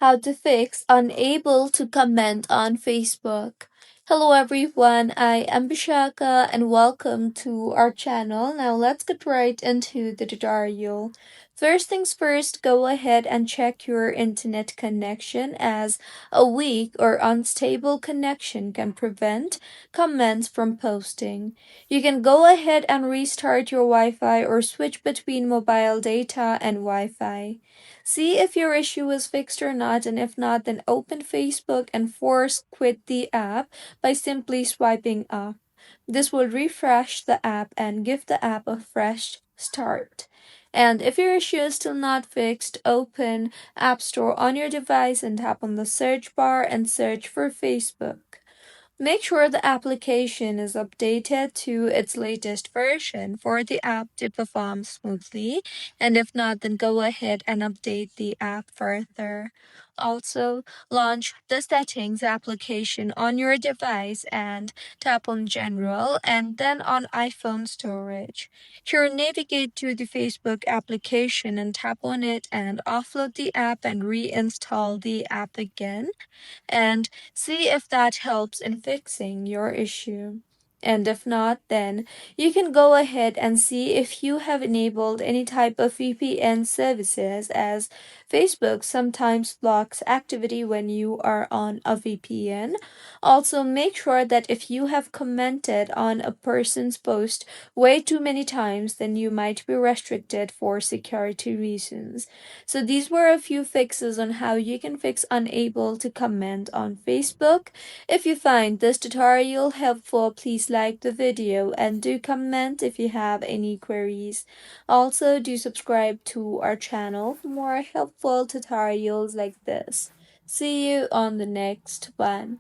how to fix unable to comment on Facebook. Hello everyone, I am Bishaka and welcome to our channel. Now let's get right into the tutorial. First things first, go ahead and check your internet connection as a weak or unstable connection can prevent comments from posting. You can go ahead and restart your Wi-Fi or switch between mobile data and Wi-Fi. See if your issue is fixed or not, and if not, then open Facebook and force quit the app by simply swiping up. This will refresh the app and give the app a fresh start. And if your issue is still not fixed, open App Store on your device and tap on the search bar and search for Facebook. Make sure the application is updated to its latest version for the app to perform smoothly, and if not, then go ahead and update the app further. Also, launch the settings application on your device and tap on General and then on iPhone Storage. Here, navigate to the Facebook application and tap on it and offload the app and reinstall the app again and see if that helps in fixing your issue. And if not, then you can go ahead and see if you have enabled any type of VPN services, as Facebook sometimes blocks activity when you are on a VPN. Also, make sure that if you have commented on a person's post way too many times, then you might be restricted for security reasons. So these were a few fixes on how you can fix unable to comment on Facebook. If you find this tutorial helpful, please like the video and do comment if you have any queries. Also, do subscribe to our channel for more helpful tutorials like this. See you on the next one.